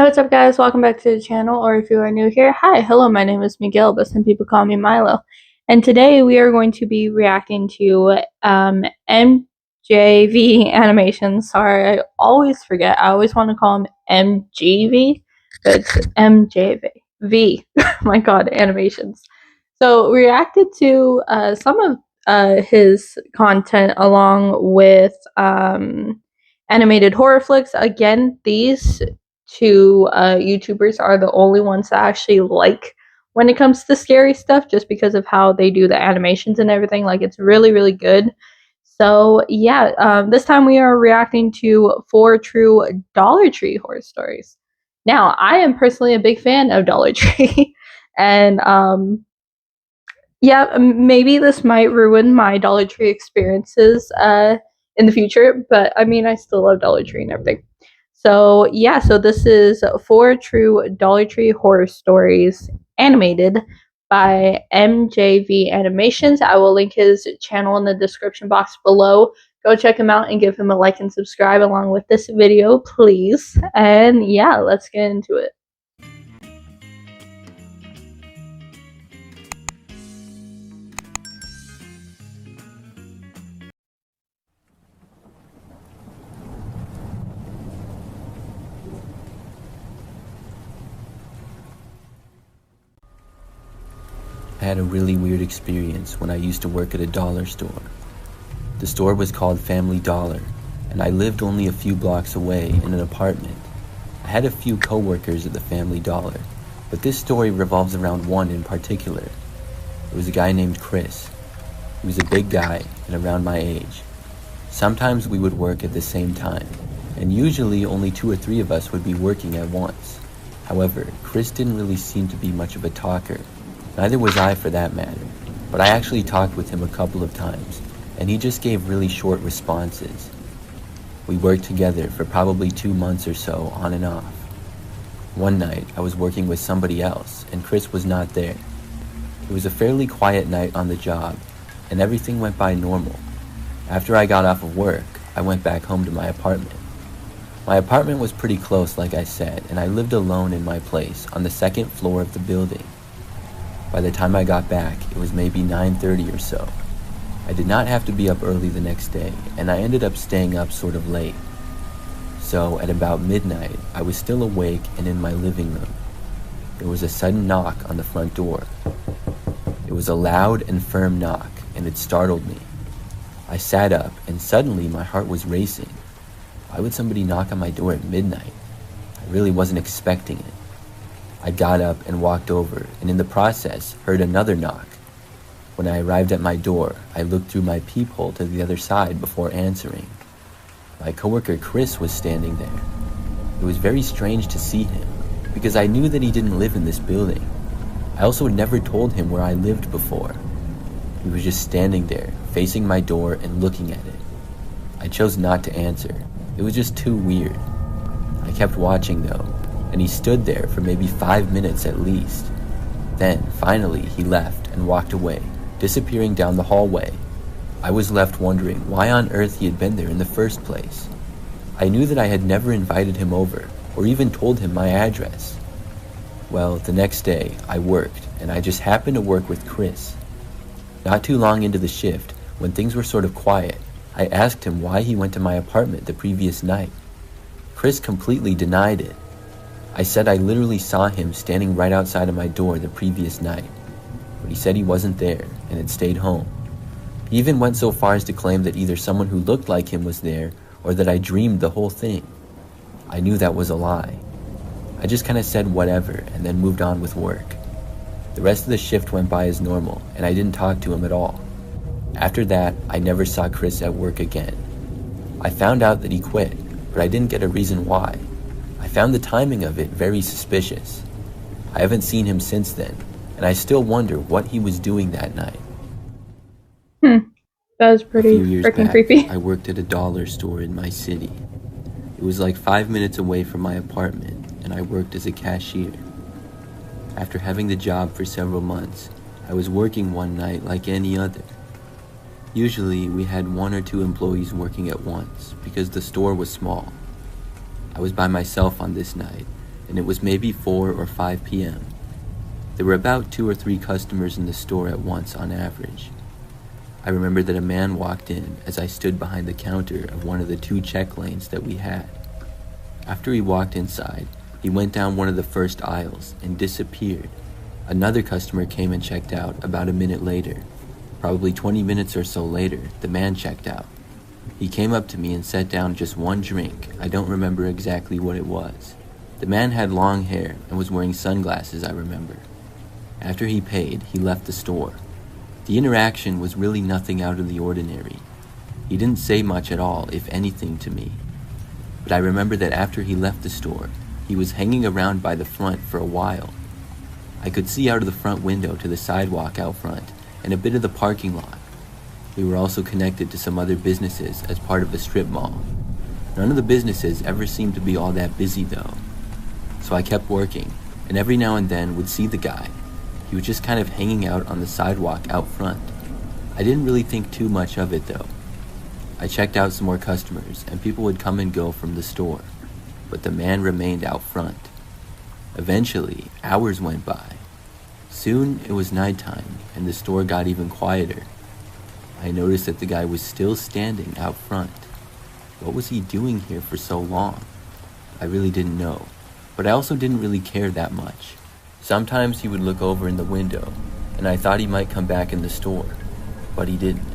What's up, guys? Welcome back to the channel, or if you are new here, hi, hello, my name is Miguel, but some people call me Milo. And today we are going to be reacting to MJV animations. Sorry, I always forget. I always want to call him MGV, but it's MJV. My god, animations. So we reacted to some of his content along with animated horror flicks. Again, these two YouTubers are the only ones that actually like when it comes to scary stuff, just because of how they do the animations and everything. Like, it's really, really good. So yeah, this time we are reacting to 4 true Dollar Tree horror stories. Now, I am personally a big fan of Dollar Tree, and yeah, maybe this might ruin my Dollar Tree experiences in the future, but I mean, I still love Dollar Tree and everything. So yeah, so this is 4 true Dollar Tree horror stories animated by MJV Animations. I will link his channel in the description box below. Go check him out and give him a like and subscribe along with this video, please. And yeah, let's get into it. I had a really weird experience when I used to work at a dollar store. The store was called Family Dollar, and I lived only a few blocks away in an apartment. I had a few co-workers at the Family Dollar, but this story revolves around one in particular. It was a guy named Chris. He was a big guy and around my age. Sometimes we would work at the same time, and usually only 2 or 3 of us would be working at once. However, Chris didn't really seem to be much of a talker. Neither was I, for that matter, but I actually talked with him a couple of times, and he just gave really short responses. We worked together for probably 2 months or so, on and off. One night, I was working with somebody else, and Chris was not there. It was a fairly quiet night on the job, and everything went by normal. After I got off of work, I went back home to my apartment. My apartment was pretty close, like I said, and I lived alone in my place on the 2nd floor of the building. By the time I got back, it was maybe 9:30 or so. I did not have to be up early the next day, and I ended up staying up sort of late. So at about midnight, I was still awake and in my living room. There was a sudden knock on the front door. It was a loud and firm knock, and it startled me. I sat up, and suddenly my heart was racing. Why would somebody knock on my door at midnight? I really wasn't expecting it. I got up and walked over, and in the process, heard another knock. When I arrived at my door, I looked through my peephole to the other side before answering. My coworker Chris was standing there. It was very strange to see him, because I knew that he didn't live in this building. I also never told him where I lived before. He was just standing there, facing my door and looking at it. I chose not to answer. It was just too weird. I kept watching though, and he stood there for maybe 5 minutes at least. Then, finally, he left and walked away, disappearing down the hallway. I was left wondering why on earth he had been there in the first place. I knew that I had never invited him over, or even told him my address. Well, the next day, I worked, and I just happened to work with Chris. Not too long into the shift, when things were sort of quiet, I asked him why he went to my apartment the previous night. Chris completely denied it. I said I literally saw him standing right outside of my door the previous night, but he said he wasn't there and had stayed home. He even went so far as to claim that either someone who looked like him was there or that I dreamed the whole thing. I knew that was a lie. I just kind of said whatever and then moved on with work. The rest of the shift went by as normal, and I didn't talk to him at all. After that, I never saw Chris at work again. I found out that he quit, but I didn't get a reason why. I found the timing of it very suspicious. I haven't seen him since then, and I still wonder what he was doing that night. That was pretty freaking creepy. I worked at a dollar store in my city. It was like 5 minutes away from my apartment, and I worked as a cashier. After having the job for several months, I was working one night like any other. Usually, we had 1 or 2 employees working at once because the store was small. I was by myself on this night, and it was maybe 4 or 5 p.m. There were about 2 or 3 customers in the store at once on average. I remember that a man walked in as I stood behind the counter of one of the 2 check lanes that we had. After he walked inside, he went down one of the first aisles and disappeared. Another customer came and checked out about a minute later. Probably 20 minutes or so later, the man checked out. He came up to me and set down just one drink. I don't remember exactly what it was. The man had long hair and was wearing sunglasses, I remember. After he paid, he left the store. The interaction was really nothing out of the ordinary. He didn't say much at all, if anything, to me. But I remember that after he left the store, he was hanging around by the front for a while. I could see out of the front window to the sidewalk out front and a bit of the parking lot. We were also connected to some other businesses as part of a strip mall. None of the businesses ever seemed to be all that busy though. So I kept working, and every now and then would see the guy. He was just kind of hanging out on the sidewalk out front. I didn't really think too much of it though. I checked out some more customers, and people would come and go from the store, but the man remained out front. Eventually, hours went by. Soon it was nighttime, and the store got even quieter. I noticed that the guy was still standing out front. What was he doing here for so long? I really didn't know, but I also didn't really care that much. Sometimes he would look over in the window, and I thought he might come back in the store, but he didn't.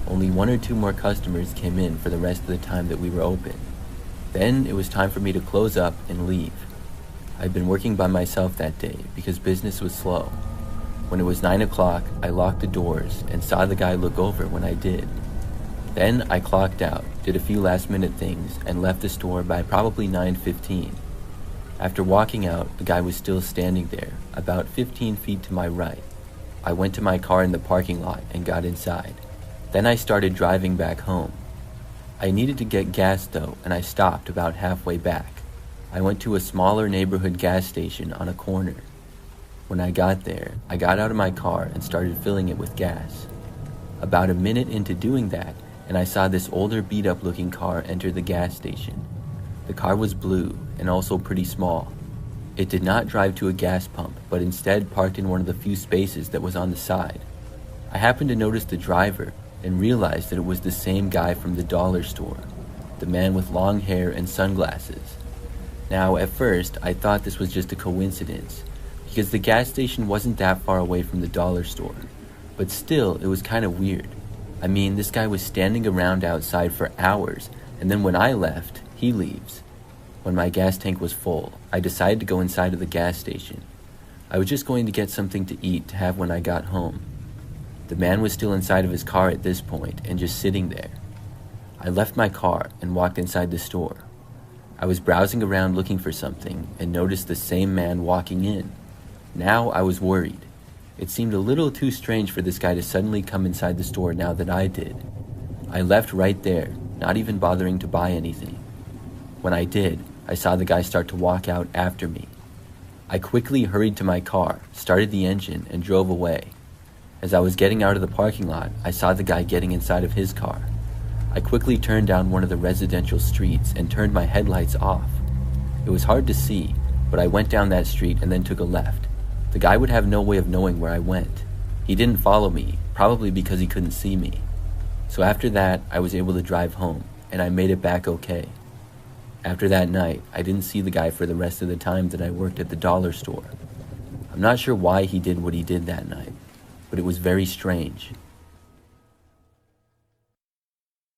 Only 1 or 2 more customers came in for the rest of the time that we were open. Then it was time for me to close up and leave. I'd been working by myself that day because business was slow. When it was 9 o'clock, I locked the doors and saw the guy look over when I did. Then I clocked out, did a few last-minute things, and left the store by probably 9:15. After walking out, the guy was still standing there, about 15 feet to my right. I went to my car in the parking lot and got inside. Then I started driving back home. I needed to get gas though, and I stopped about halfway back. I went to a smaller neighborhood gas station on a corner. When I got there, I got out of my car and started filling it with gas. About a minute into doing that, and I saw this older beat-up looking car enter the gas station. The car was blue and also pretty small. It did not drive to a gas pump, but instead parked in one of the few spaces that was on the side. I happened to notice the driver and realized that it was the same guy from the dollar store, the man with long hair and sunglasses. Now, at first, I thought this was just a coincidence, because the gas station wasn't that far away from the dollar store, but still, it was kind of weird. I mean, this guy was standing around outside for hours, and then when I left, he leaves. When my gas tank was full, I decided to go inside of the gas station. I was just going to get something to eat to have when I got home. The man was still inside of his car at this point and just sitting there. I left my car and walked inside the store. I was browsing around looking for something and noticed the same man walking in. Now I was worried. It seemed a little too strange for this guy to suddenly come inside the store now that I did. I left right there, not even bothering to buy anything. When I did, I saw the guy start to walk out after me. I quickly hurried to my car, started the engine, and drove away. As I was getting out of the parking lot, I saw the guy getting inside of his car. I quickly turned down one of the residential streets and turned my headlights off. It was hard to see, but I went down that street and then took a left. The guy would have no way of knowing where I went. He didn't follow me, probably because he couldn't see me. So after that, I was able to drive home, and I made it back okay. After that night, I didn't see the guy for the rest of the time that I worked at the dollar store. I'm not sure why he did what he did that night, but it was very strange.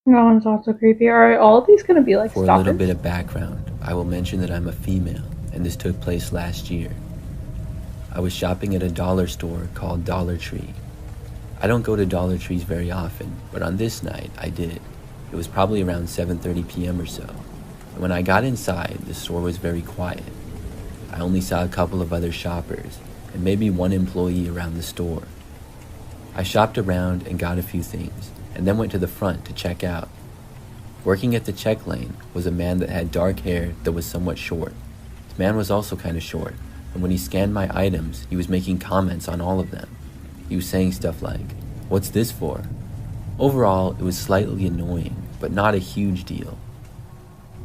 That one's also creepy. Are all of these gonna be like For stalkers? a little bit of background, I will mention that I'm a female, and this took place last year. I was shopping at a dollar store called Dollar Tree. I don't go to Dollar Trees very often, but on this night, I did. It was probably around 7:30 p.m. or so. And when I got inside, the store was very quiet. I only saw a couple of other shoppers, and maybe one employee around the store. I shopped around and got a few things, and then went to the front to check out. Working at the check lane was a man that had dark hair that was somewhat short. The man was also kind of short, and when he scanned my items, he was making comments on all of them. He was saying stuff like, "What's this for?" Overall, it was slightly annoying, but not a huge deal.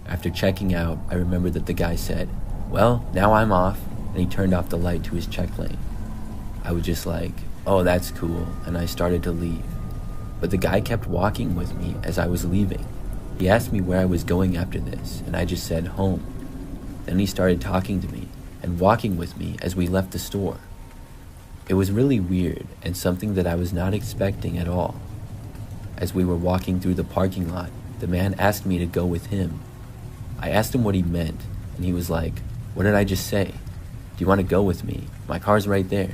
After checking out, I remembered that the guy said, Well, now I'm off, and he turned off the light to his check lane. I was just like, oh, that's cool, and I started to leave. But the guy kept walking with me as I was leaving. He asked me where I was going after this, and I just said home. Then he started talking to me and walking with me as we left the store. It was really weird and something that I was not expecting at all. As we were walking through the parking lot, the man asked me to go with him. I asked him what he meant, and he was like, "What did I just say? Do you want to go with me? My car's right there."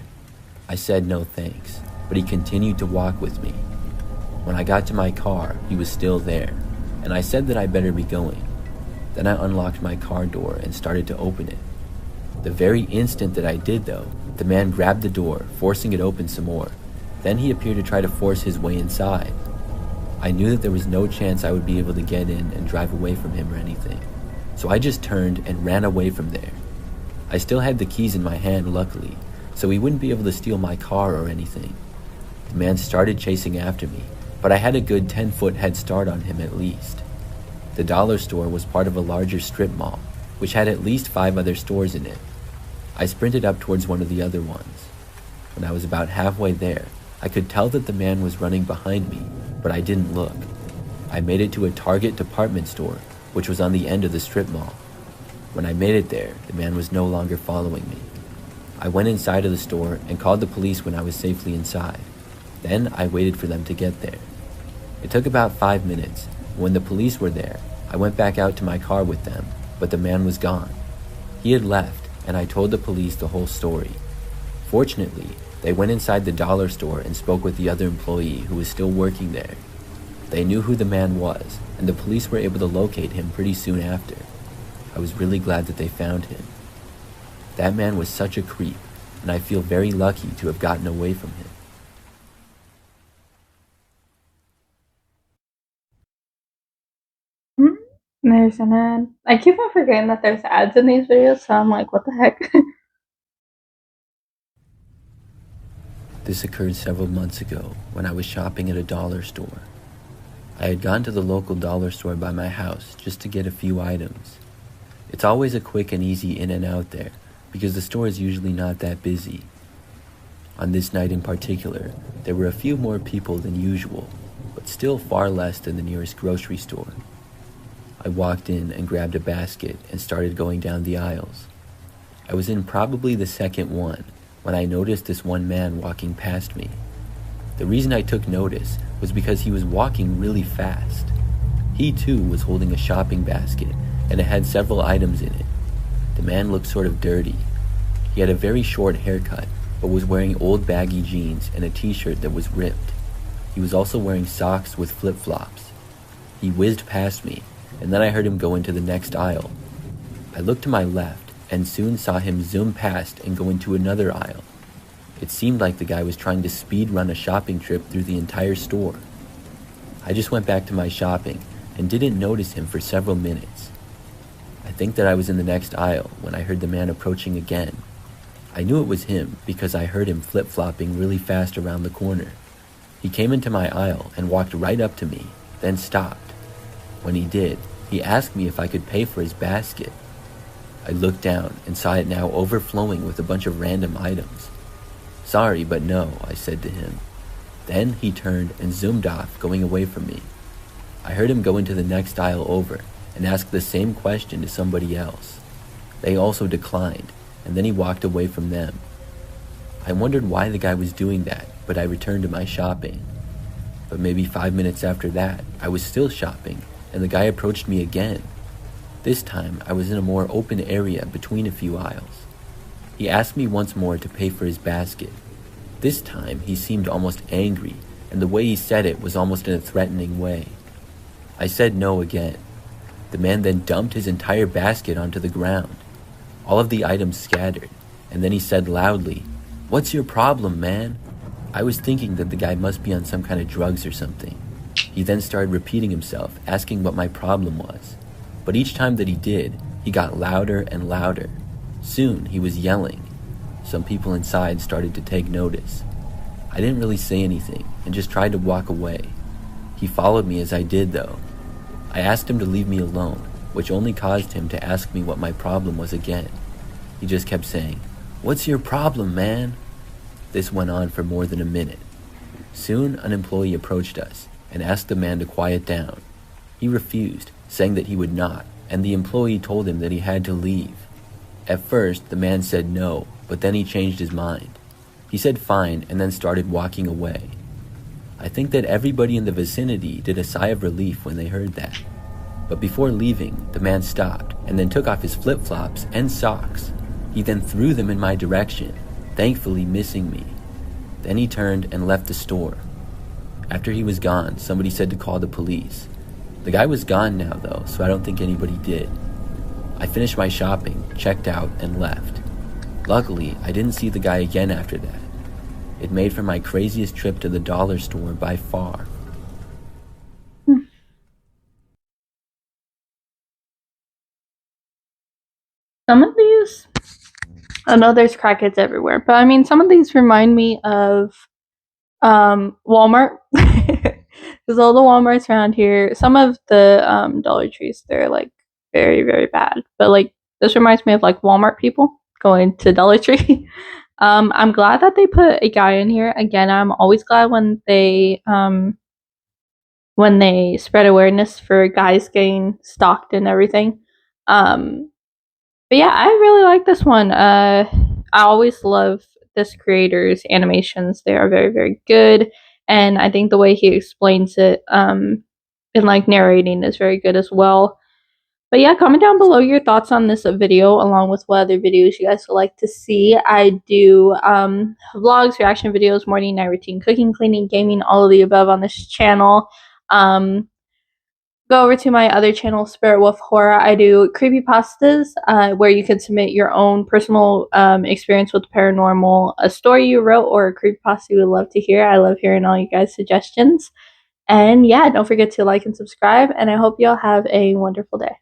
I said no thanks, but he continued to walk with me. When I got to my car, he was still there, and I said that I better be going. Then I unlocked my car door and started to open it. The very instant that I did though, the man grabbed the door, forcing it open some more. Then he appeared to try to force his way inside. I knew that there was no chance I would be able to get in and drive away from him or anything, so I just turned and ran away from there. I still had the keys in my hand, luckily, so he wouldn't be able to steal my car or anything. The man started chasing after me, but I had a good 10-foot head start on him at least. The dollar store was part of a larger strip mall, which had at least 5 other stores in it. I sprinted up towards one of the other ones. When I was about halfway there, I could tell that the man was running behind me, but I didn't look. I made it to a Target department store, which was on the end of the strip mall. When I made it there, the man was no longer following me. I went inside of the store and called the police when I was safely inside. Then I waited for them to get there. It took about 5 minutes. When the police were there, I went back out to my car with them, but the man was gone. He had left, and I told the police the whole story. Fortunately, they went inside the dollar store and spoke with the other employee who was still working there. They knew who the man was, and the police were able to locate him pretty soon after. I was really glad that they found him. That man was such a creep, and I feel very lucky to have gotten away from him. Hmm? There's an ad. I keep on forgetting that there's ads in these videos, so I'm like, what the heck? This occurred several months ago when I was shopping at a dollar store. I had gone to the local dollar store by my house just to get a few items. It's always a quick and easy in and out there because the store is usually not that busy. On this night in particular, there were a few more people than usual, but still far less than the nearest grocery store. I walked in and grabbed a basket and started going down the aisles. I was in probably the second one when I noticed this one man walking past me. The reason I took notice was because he was walking really fast. He too was holding a shopping basket, and it had several items in it. The man looked sort of dirty. He had a very short haircut, but was wearing old baggy jeans and a t-shirt that was ripped. He was also wearing socks with flip-flops. He whizzed past me, and then I heard him go into the next aisle. I looked to my left, and soon saw him zoom past and go into another aisle. It seemed like the guy was trying to speed run a shopping trip through the entire store. I just went back to my shopping and didn't notice him for several minutes. I think that I was in the next aisle when I heard the man approaching again. I knew it was him because I heard him flip-flopping really fast around the corner. He came into my aisle and walked right up to me, then stopped. When he did, he asked me if I could pay for his basket. I looked down and saw it now overflowing with a bunch of random items. "Sorry, but no," I said to him. Then he turned and zoomed off, going away from me. I heard him go into the next aisle over and ask the same question to somebody else. They also declined, and then he walked away from them. I wondered why the guy was doing that, but I returned to my shopping. But maybe 5 minutes after that, I was still shopping, and the guy approached me again. This time, I was in a more open area between a few aisles. He asked me once more to pay for his basket. This time, he seemed almost angry, and the way he said it was almost in a threatening way. I said no again. The man then dumped his entire basket onto the ground. All of the items scattered, and then he said loudly, "What's your problem, man?" I was thinking that the guy must be on some kind of drugs or something. He then started repeating himself, asking what my problem was. But each time that he did, he got louder and louder. Soon, he was yelling. Some people inside started to take notice. I didn't really say anything and just tried to walk away. He followed me as I did, though. I asked him to leave me alone, which only caused him to ask me what my problem was again. He just kept saying, "What's your problem, man?" This went on for more than a minute. Soon, an employee approached us and asked the man to quiet down. He refused, saying that he would not, and the employee told him that he had to leave. At first, the man said no, but then he changed his mind. He said fine and then started walking away. I think that everybody in the vicinity did a sigh of relief when they heard that. But before leaving, the man stopped and then took off his flip-flops and socks. He then threw them in my direction, thankfully missing me. Then he turned and left the store. After he was gone, somebody said to call the police. The guy was gone now though, so I don't think anybody did. I finished my shopping, checked out, and left. Luckily, I didn't see the guy again after that. It made for my craziest trip to the dollar store by far. Some of these, I know there's crackheads everywhere, but I mean, some of these remind me of Walmart. Because all the Walmarts around here, some of the Dollar Trees, they're like very, very bad. But like, this reminds me of like Walmart people going to Dollar Tree. I'm glad that they put a guy in here. Again, I'm always glad when they spread awareness for guys getting stalked and everything. But yeah, I really like this one. I always love this creator's animations. They are very, very good. And I think the way he explains it in like narrating is very good as well. But yeah, comment down below your thoughts on this video, along with what other videos you guys would like to see. I do vlogs, reaction videos, morning, night routine, cooking, cleaning, gaming, all of the above on this channel. Go over to my other channel, Spirit Wolf Horror. I do creepypastas where you can submit your own personal experience with paranormal, a story you wrote, or a creepypasta you would love to hear. I love hearing all you guys' suggestions. And yeah, don't forget to like and subscribe, and I hope you all have a wonderful day.